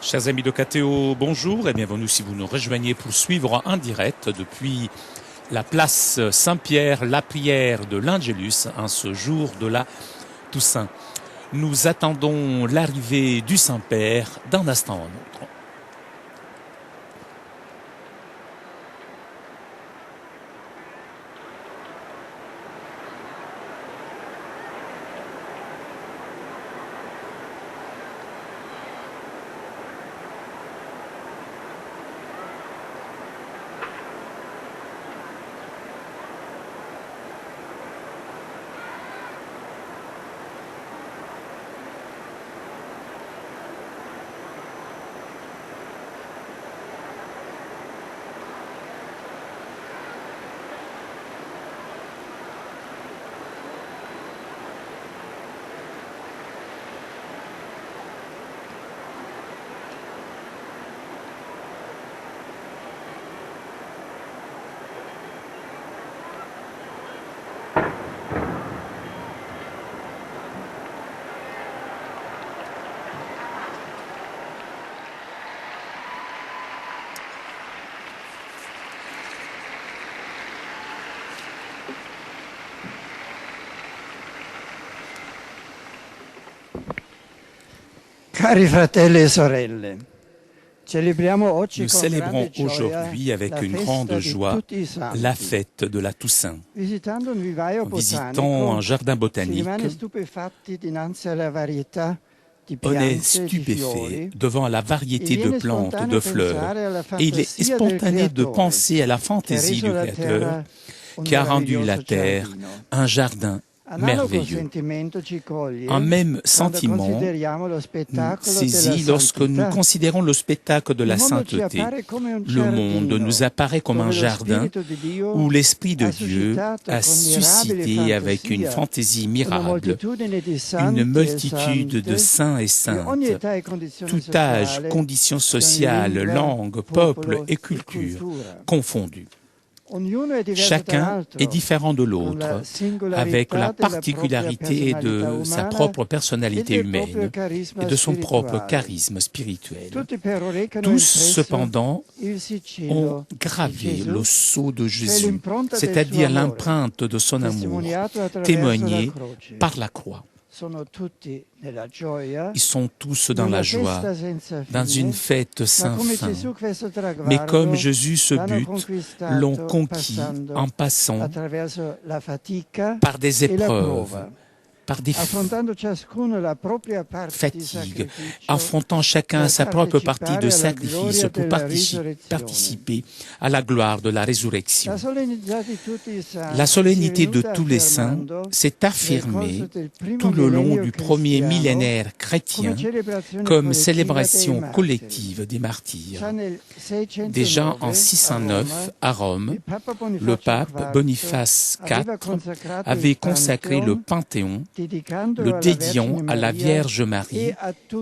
Chers amis de KTO, bonjour et bienvenue si vous nous rejoignez pour suivre en direct depuis la place Saint-Pierre, la prière de l'Angélus, en ce jour de la Toussaint. Nous attendons l'arrivée du Saint-Père d'un instant à un autre. Cari fratelli e sorelle, Nous célébrons aujourd'hui avec une grande joie la fête de la Toussaint. En visitant un jardin botanique, on est stupéfait devant la variété de plantes, de fleurs, et il est spontané de penser à la fantaisie du Créateur qui a rendu la terre un jardin merveilleux. Un même sentiment nous saisit lorsque nous considérons le spectacle de la sainteté. Le monde nous apparaît comme un jardin où l'Esprit de Dieu a suscité avec une fantaisie mirable une multitude de saints et saintes, tout âge, conditions sociales, langues, peuples et cultures confondus. Chacun est différent de l'autre, avec la particularité de sa propre personnalité humaine et de son propre charisme spirituel. Tous, cependant, ont gravé le sceau de Jésus, c'est-à-dire l'empreinte de son amour, témoignée par la croix. Ils sont tous dans la joie, dans une fête sans fin. Mais comme Jésus, ce but, l'ont conquis en passant par des épreuves, par des fatigues, affrontant chacun sa propre partie de sacrifice pour participer à la gloire de la résurrection. La solennité de tous les saints s'est affirmée tout le long du premier millénaire chrétien comme célébration collective des martyrs. Déjà en 609, à Rome, le pape Boniface IV avait consacré le Panthéon, le dédiant à la Vierge Marie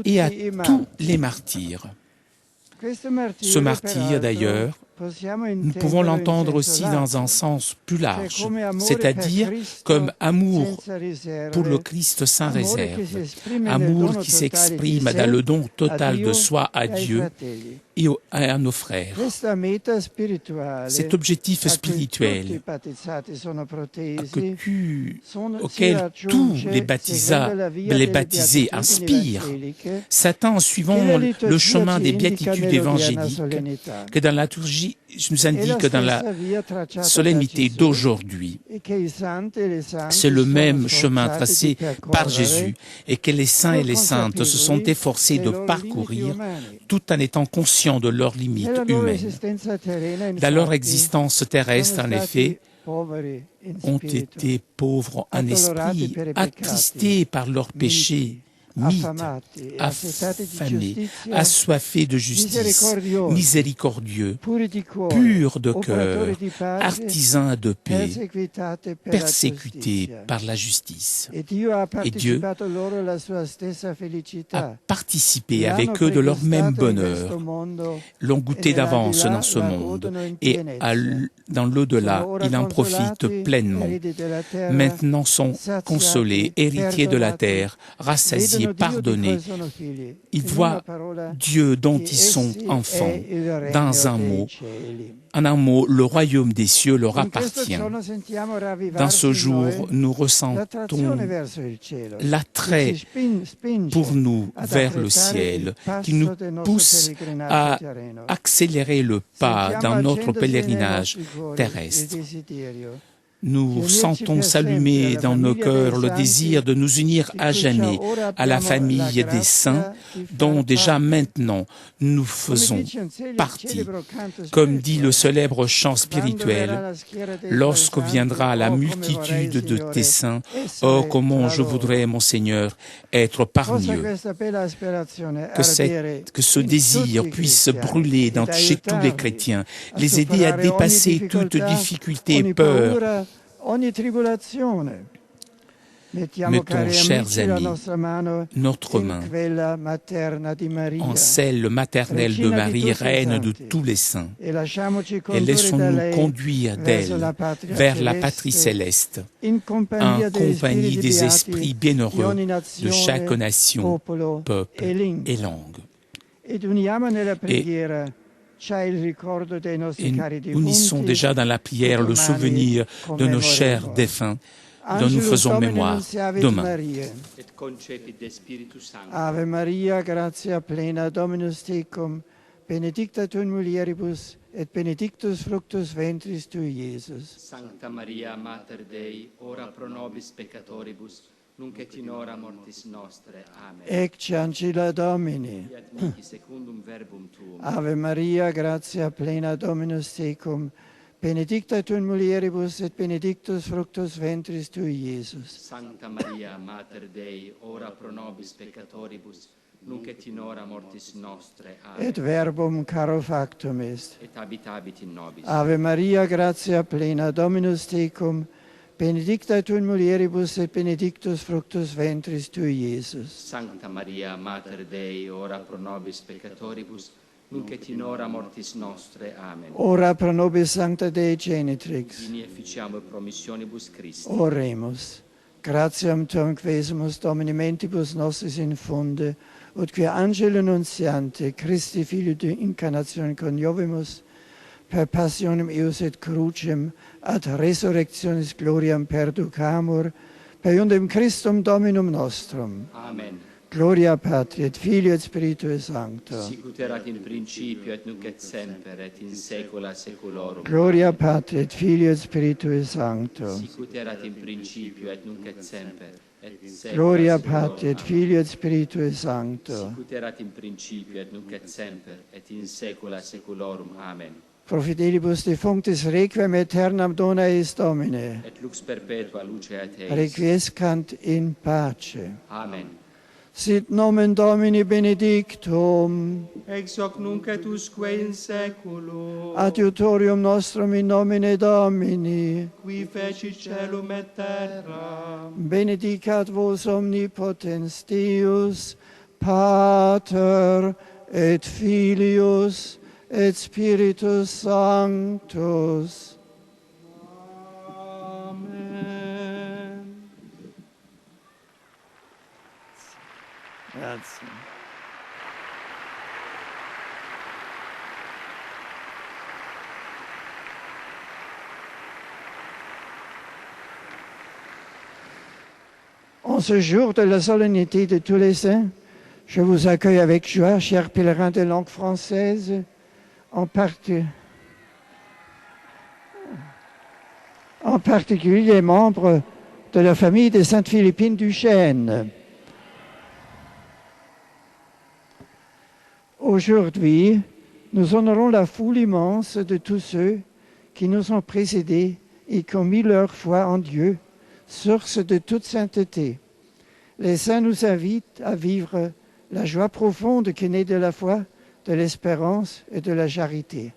et à tous les martyrs. Ce martyr, d'ailleurs, nous pouvons l'entendre aussi dans un sens plus large, c'est-à-dire comme amour pour le Christ sans réserve, amour qui s'exprime dans le don total de soi à Dieu et à nos frères. Cet objectif spirituel auquel tous les baptisés aspirent s'attend suivant le chemin des béatitudes évangéliques que dans la liturgie nous indique dans la solennité d'aujourd'hui. C'est le même chemin tracé par Jésus et que les saints et les saintes se sont efforcés de parcourir tout en étant conscients de leurs limites humaines. Dans leur existence terrestre, en effet, ont été pauvres en esprit, attristés par leurs péchés, mythes, affamés, assoiffés de justice, miséricordieux, purs de cœur, artisans de paix, persécutés par la justice. Et Dieu a participé avec eux de leur même bonheur, l'ont goûté d'avance dans ce monde, et dans l'au-delà, ils en profitent pleinement. Maintenant sont consolés, héritiers de la terre, rassasiés justifiés, pardonnés. Ils voient Dieu dont ils sont enfants. Dans un mot, le royaume des cieux leur appartient. Dans ce jour, nous ressentons l'attrait pour nous vers le ciel, qui nous pousse à accélérer le pas dans notre pèlerinage terrestre. Nous sentons s'allumer dans nos cœurs le désir de nous unir à jamais à la famille des saints dont déjà maintenant nous faisons partie. Comme dit le célèbre chant spirituel, « Lorsque viendra la multitude de tes saints, oh comment je voudrais, mon Seigneur, être parmi eux. » Que ce désir puisse brûler chez tous les chrétiens, les aider à dépasser toute difficulté et peur. Mettons, chers amis, notre main en celle maternelle de Marie, reine de tous les saints, et laissons-nous conduire d'elle vers la patrie céleste, en compagnie des esprits bienheureux de chaque nation, peuple et langue. Et unissons déjà dans la prière le souvenir de nos chers défunts dont nous faisons mémoire demain. Ave Maria, gratia plena, Dominus tecum, benedicta tu in mulieribus, et benedictus fructus ventris tui, Iesus. Sancta Maria, Mater Dei, ora pro nobis peccatoribus, nunc et in hora mortis nostre. Amen. Ecce ancilla Domini. Fiat mihi secundum verbum tuum. Ave Maria, gratia plena, Dominus tecum, benedicta tu in mulieribus, et benedictus fructus ventris tui, Iesus. Sancta Maria, Mater Dei, ora pro nobis peccatoribus, nunc et in hora mortis nostre. Amen. Et verbum caro factum est. Et habitabit in nobis. Ave Maria, gratia plena, Dominus tecum, benedicta tu in mulieribus, et benedictus fructus ventris tui, Iesus. Sancta Maria, Mater Dei, ora pro nobis peccatoribus, nunc et in hora mortis nostre. Amen. Ora pro nobis Sancta Dei Genitrix. Vini efficiamur promissionibus Christi. Oremus. Gratiam tuam quesumus Domini mentibus nostris infunde, ut quia angelo nuntiante, Christi Filio de incarnatione coniovimus, per passionem eius et crucem, ad resurrectionis gloriam perducamur, per iundem Christum Dominum nostrum. Amen. Gloria Patri et Filio et Spiritui Sancto. Sicut erat in principio et nunc et semper et in saecula saeculorum. Gloria Patri et Filio et Spiritui Sancto. Sicut erat in principio et nunc et semper et in saecula Gloria saeculorum. Patri et Filio et Spiritui Sancto. Sicut erat in principio et nunc et semper et in saecula saeculorum. Amen. Pro fidelibus defunctis requiem aeternam dona eis Domine. Et lux perpetua luceat eis. Requiescant in pace. Amen. Sit nomen Domini benedictum. Ex hoc nunc et usque in saeculo. Adiutorium nostrum in nomine Domini. Qui fecit caelum et terra. Benedicat vos omnipotens Deus, Pater et Filius et Spiritus Sanctus. Amen. Grazie. En ce jour de la solennité de tous les saints, je vous accueille avec joie, chers pèlerins de langue française, en particulier les membres de la famille de Sainte Philippine du Chêne. Aujourd'hui, nous honorons la foule immense de tous ceux qui nous ont précédés et qui ont mis leur foi en Dieu, source de toute sainteté. Les saints nous invitent à vivre la joie profonde qui naît de la foi, de l'espérance et de la charité.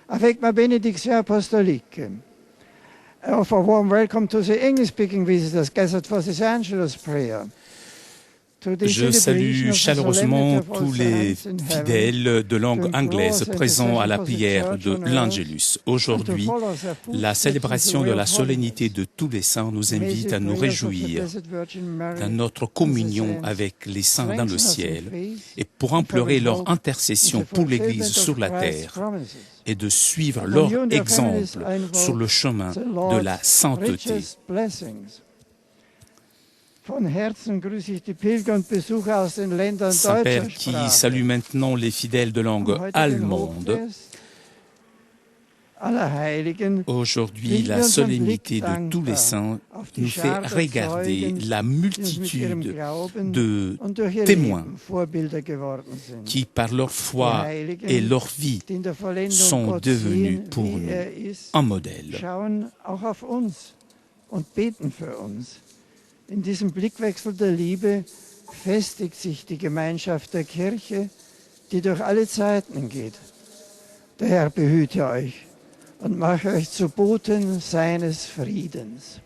Avec ma bénédiction apostolique. I offer a warm welcome to the English-speaking visitors gathered for this Angelus prayer. Je salue chaleureusement tous les fidèles de langue anglaise présents à la prière de l'Angelus. Aujourd'hui, la célébration de la solennité de tous les saints nous invite à nous réjouir dans notre communion avec les saints dans le ciel et pour implorer leur intercession pour l'Église sur la terre et de suivre leur exemple sur le chemin de la sainteté. Saint-Père qui salue maintenant les fidèles de langue allemande. Aujourd'hui, la solennité de tous les saints nous fait regarder la multitude de témoins qui, par leur foi et leur vie, sont devenus pour nous un modèle. In diesem Blickwechsel der Liebe festigt sich die Gemeinschaft der Kirche, die durch alle Zeiten geht. Der Herr behüte euch und mache euch zu Boten seines Friedens.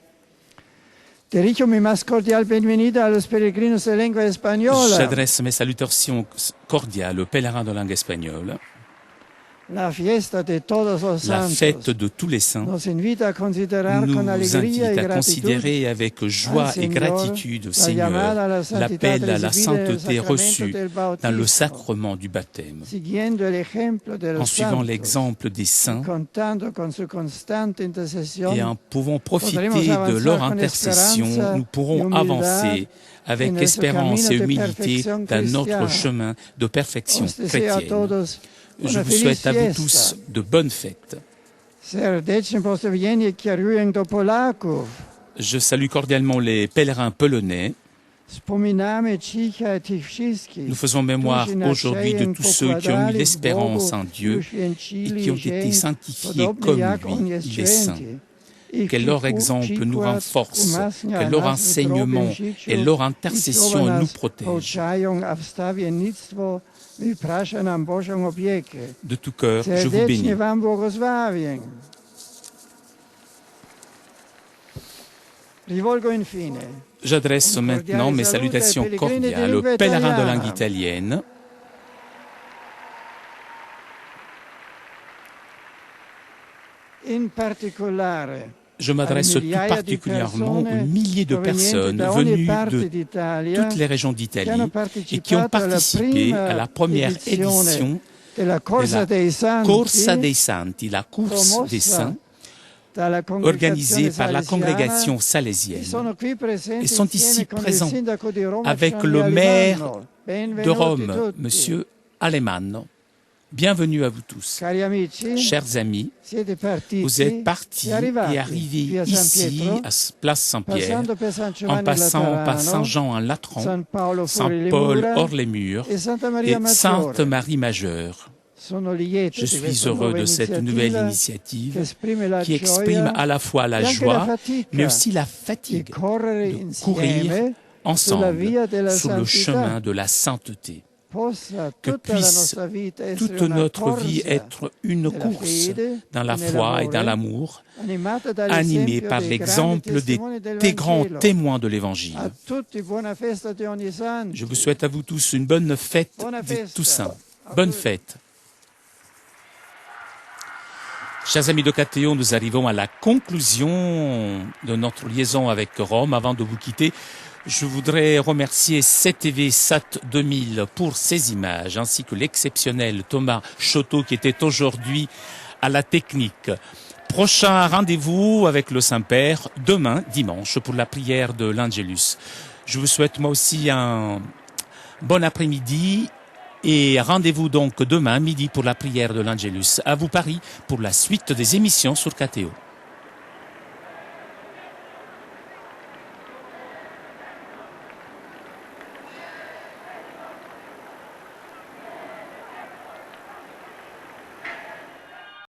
Dirijo mi más cordial bienvenida a los peregrinos de lengua española. J'adresse mes salutations cordiales aux pèlerins de langue espagnole. La fête de tous les saints nous invite à considérer avec joie et gratitude, Seigneur, l'appel à la sainteté reçue dans le sacrement du baptême. En suivant l'exemple des saints et en pouvant profiter de leur intercession, nous pourrons avancer avec espérance et humilité dans notre chemin de perfection chrétienne. Je vous souhaite à vous tous de bonnes fêtes. Je salue cordialement les pèlerins polonais. Nous faisons mémoire aujourd'hui de tous ceux qui ont eu l'espérance en Dieu et qui ont été sanctifiés comme lui, il est saint. Que leur exemple nous renforce, que leur enseignement et leur intercession nous protègent. De tout cœur, je vous bénis. J'adresse maintenant mes salutations cordiales aux pèlerins de langue italienne. Je m'adresse tout particulièrement aux milliers de personnes venues de toutes les régions d'Italie et qui ont participé à la première édition de la Corsa dei Santi, la course des saints, organisée par la congrégation salésienne. Ils sont ici présents avec le maire de Rome, M. Alemanno. Bienvenue à vous tous. Chers amis, vous êtes partis et arrivés ici à Place Saint-Pierre en passant par Saint-Jean en Latran, Saint-Paul hors les murs et Sainte-Marie Majeure. Je suis heureux de cette nouvelle initiative qui exprime à la fois la joie mais aussi la fatigue de courir ensemble sur le chemin de la sainteté. Que puisse toute notre vie être une course dans la foi et dans l'amour, animée par l'exemple des grands témoins de l'Évangile. Je vous souhaite à vous tous une bonne fête des Toussaint. Bonne fête. Chers amis de Catéo, nous arrivons à la conclusion de notre liaison avec Rome. Avant de vous quitter, je voudrais remercier CTV Sat 2000 pour ces images, ainsi que l'exceptionnel Thomas Choteau qui était aujourd'hui à la technique. Prochain rendez-vous avec le Saint-Père, demain, dimanche, pour la prière de l'Angelus. Je vous souhaite moi aussi un bon après-midi et rendez-vous donc demain midi pour la prière de l'Angelus. À vous Paris pour la suite des émissions sur KTO.